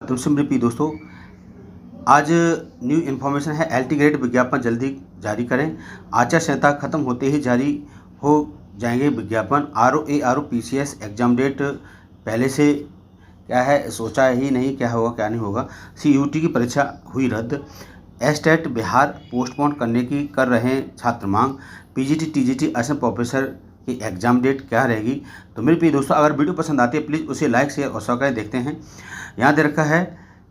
तुमसे मेरे प्रिय दोस्तों, आज न्यू इन्फॉर्मेशन है। एल टी ग्रेड विज्ञापन जल्दी जारी करें। आचार संहिता खत्म होते ही जारी हो जाएंगे विज्ञापन। R O P C S exam date पहले से क्या है सोचा ही नहीं, क्या होगा क्या नहीं होगा। सी यू टी की परीक्षा हुई रद्द। एस्टेट बिहार पोस्टपोन करने की कर रहे हैं छात्र मांग। P G T T G T Assam professor की एग्जाम डेट क्या रहेगी। तो मेरे प्रिय दोस्तों, अगर वीडियो पसंद आती है प्लीज़ उसे लाइक शेयर और सब्सक्राइब। देखते हैं। यहाँ दे रखा है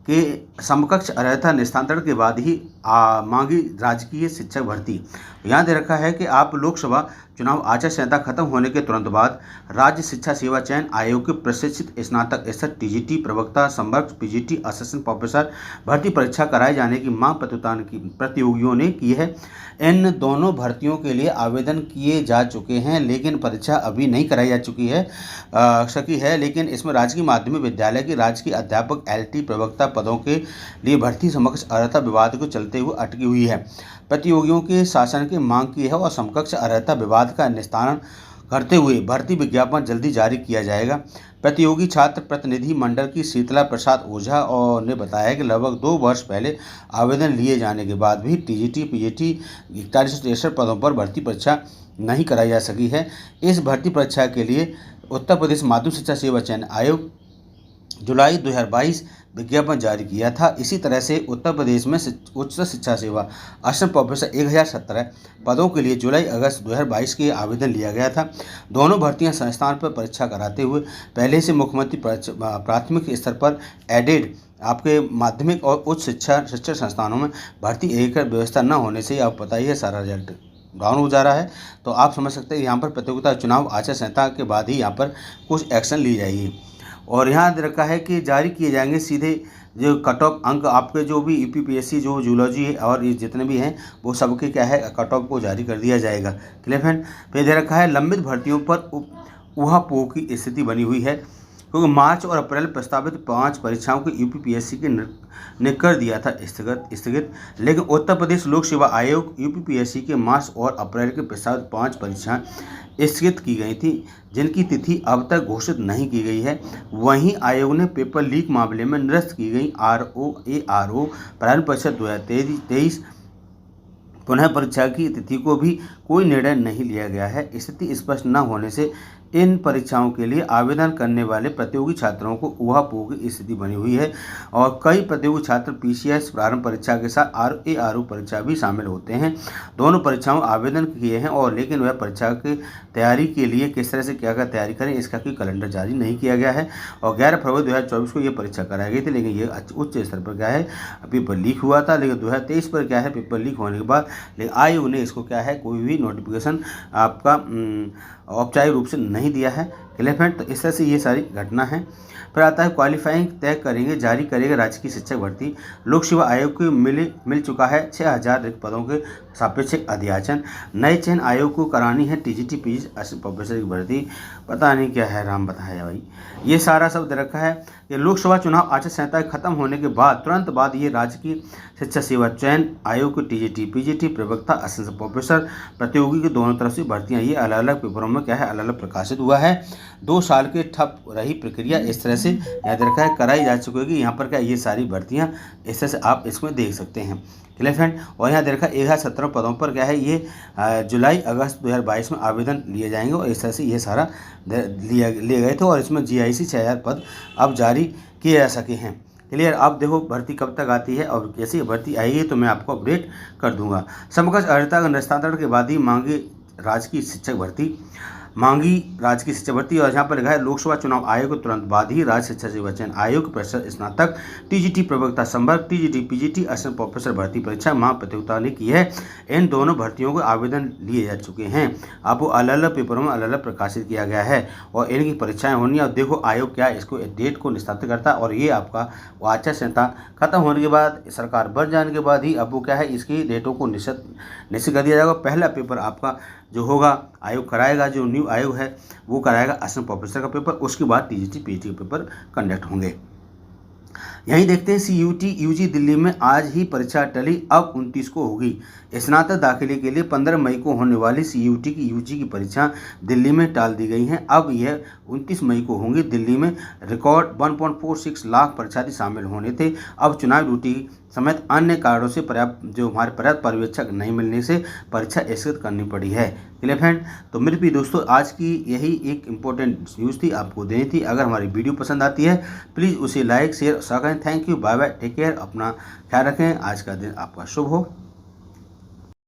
कि समकक्ष अर्हता निस्तारण के बाद ही मांगी राजकीय शिक्षक भर्ती। यहाँ दे रखा है कि आप लोकसभा चुनाव आचार संहिता खत्म होने के तुरंत बाद राज्य शिक्षा सेवा चयन आयोग के प्रशिक्षित स्नातक स्तर टीजीटी प्रवक्ता संवर्ग पीजीटी असिस्टेंट प्रोफेसर भर्ती परीक्षा कराए जाने की मांग प्रतियोगियों ने की है। इन दोनों भर्तियों के लिए आवेदन किए जा चुके हैं, लेकिन परीक्षा अभी नहीं कराई जा सकी है। लेकिन इसमें राजकीय माध्यमिक विद्यालय के राजकीय अध्यापक एलटी प्रवक्ता पदों के लिए भर्ती समकक्ष अर्हता विवाद को चलते हुए अटकी हुई है। प्रतियोगियों के शासन की मांग की है और समकक्ष अर्हता विवाद का निस्तारण करते हुए भर्ती विज्ञापन जल्दी जारी किया जाएगा। प्रतियोगी छात्र प्रतिनिधि मंडल की शीतला प्रसाद ओझा और ने बताया कि लगभग 2 वर्ष पहले आवेदन लिए जाने के बाद भी टीजीटी पीजीटी 4163 पदों पर भर्ती परीक्षा नहीं कराई जा सकी है। इस भर्ती परीक्षा के लिए उत्तर प्रदेश माध्यमिक शिक्षा सेवा चयन आयोग जुलाई 2022 विज्ञापन जारी किया था। इसी तरह से उत्तर प्रदेश में उच्च शिक्षा सेवा असिस्टेंट प्रोफेसर 1017 पदों के लिए जुलाई अगस्त 2022 के आवेदन लिया गया था। दोनों भर्तियां संस्थान पर परीक्षा कराते हुए पहले से मुख्यमंत्री प्राथमिक स्तर पर एडेड आपके माध्यमिक और उच्च शिक्षण संस्थानों में भर्ती एक व्यवस्था न होने से आप पता ही है सारा रिजल्ट डाउन हो जा रहा है। तो आप समझ सकते हैं यहाँ पर प्रतियोगिता चुनाव आचार संहिता के बाद ही यहाँ पर कुछ एक्शन ली जाएगी। और यहाँ दे रखा है कि जारी किए जाएंगे सीधे जो कट ऑफ अंक आपके जो भी यूपीपीएससी जो जूलॉजी है और ये जितने भी हैं वो सबके क्या है कट ऑफ को जारी कर दिया जाएगा। Clear friend. फिर दे रखा है लंबित भर्तियों पर ऊहापोह की स्थिति बनी हुई है, क्योंकि मार्च और अप्रैल प्रस्तावित 5 परीक्षाओं को यूपीपीएससी ने कर दिया था स्थगित। लेकिन उत्तर प्रदेश लोक सेवा आयोग यूपीपीएससी के मार्च और अप्रैल के प्रस्तावित 5 परीक्षाएं स्थगित की गई थी, जिनकी तिथि अब तक घोषित नहीं की गई है। वहीं आयोग ने पेपर लीक मामले में निरस्त की गई आरओ प्रारंभ परीक्षा 2023 पुनः परीक्षा की तिथि को भी कोई निर्णय नहीं लिया गया है। स्थिति स्पष्ट न होने से इन परीक्षाओं के लिए आवेदन करने वाले प्रतियोगी छात्रों को ऊहापोह की स्थिति बनी हुई है और कई प्रतियोगी छात्र पीसीएस प्रारंभ परीक्षा के साथ आरओ परीक्षा भी शामिल होते हैं। दोनों परीक्षाओं आवेदन किए हैं और लेकिन वह परीक्षा की तैयारी के लिए किस तरह से क्या तैयारी करें इसका कोई कैलेंडर जारी नहीं किया गया है। और 11 फरवरी 2024 को ये परीक्षा कराई गई थी, लेकिन ये उच्च स्तर पर क्या है पेपर लीक हुआ था। लेकिन 2023 पर क्या है पेपर लीक होने के बाद लेकिन आयोग ने इसको क्या है कोई भी नोटिफिकेशन आपका औपचारिक रूप से नहीं दिया है। Clear friend. तो इस तरह से ये सारी घटना है। फिर आता है क्वालिफाइंग तय करेंगे जारी करेगा राजकीय शिक्षक भर्ती। लोक सेवा आयोग को मिल चुका है 6000 रिक्त पदों के सापेक्षिक अध्याचन। नए चयन आयोग को करानी है टीजीटी पीजी असिस्टेंट प्रोफेसर की भर्ती। पता नहीं क्या है राम बताया भाई। ये सारा सब दे रखा है कि लोकसभा चुनाव आचार संहिता खत्म होने के बाद तुरंत बाद ये राजकीय शिक्षा सेवा चयन आयोग को टीजीटी पीजीटी प्रवक्ता असिस्टेंट प्रोफेसर प्रतियोगी के दोनों तरफ से भर्तियां ये अलग अलग पेपरों में क्या है अलग अलग प्रकाशित हुआ है। 2 साल के ठप रही प्रक्रिया इस तरह से याद रखा है कराई जा चुकी होगी। यहाँ पर क्या ये सारी भर्तियाँ इस तरह से आप इसमें देख सकते हैं। Clear friend. और यहाँ देखा 1017 पदों पर क्या है ये जुलाई अगस्त 2022 में आवेदन लिए जाएंगे और इस तरह से ये सारा लिए गए थे और इसमें जीआईसी 6000 पद अब जारी किए जा सके हैं। क्लियर। अब देखो भर्ती कब तक आती है और कैसी भर्ती आएगी तो मैं आपको अपडेट कर दूंगा। समकक्ष अर्हता निस्तारण के बाद ही मांगी राजकीय शिक्षक भर्ती और यहाँ पर लिखा है लोकसभा चुनाव आयोग को तुरंत बाद ही राज्य शिक्षा सेवा चयन आयोग परिषद स्नातक टीजीटी प्रवक्ता संवर्ग टीजीटी पीजीटी असिस्टेंट प्रोफेसर भर्ती परीक्षा मांग प्रतियोगिता ने की है। इन दोनों भर्तियों को आवेदन लिए जा चुके हैं। आपको अलग अलग पेपरों में अलग अलग प्रकाशित किया गया है और इनकी परीक्षाएं होनी है। और देखो आयोग क्या इसको डेट को निस्तारित करता है और ये आपका आचार संहिता खत्म होने के बाद सरकार बन जाने के बाद ही अब वो क्या है इसकी डेटों को निश्चित कर दिया जाएगा। पहला पेपर आपका जो होगा आयोग कराएगा, जो न्यू आयोग है वो कराएगा असिस्टेंट प्रोफेसर का पेपर। उसके बाद टीजीटी पीजीटी का पेपर कंडक्ट होंगे। यहीं देखते हैं CUT UG दिल्ली में आज ही परीक्षा टली, अब 29 को होगी। स्नातक दाखिले के लिए 15 मई को होने वाली CUT की UG की परीक्षा दिल्ली में टाल दी गई हैं। अब यह 29 मई को होंगी। दिल्ली में रिकॉर्ड 1.46 लाख परीक्षार्थी शामिल होने थे। अब चुनाव ड्यूटी समेत अन्य कारणों से पर्याप्त पर्यवेक्षक नहीं मिलने से परीक्षा स्थगित करनी पड़ी है। चलिए फ्रेंड, तो मेरे प्रिय दोस्तों, आज की यही एक इम्पोर्टेंट न्यूज़ थी, आपको देनी थी। अगर हमारी वीडियो पसंद आती है प्लीज़ उसे लाइक शेयर करें। Thank you, bye bye, take care, अपना ख्याल रखें। आज का दिन आपका शुभ हो।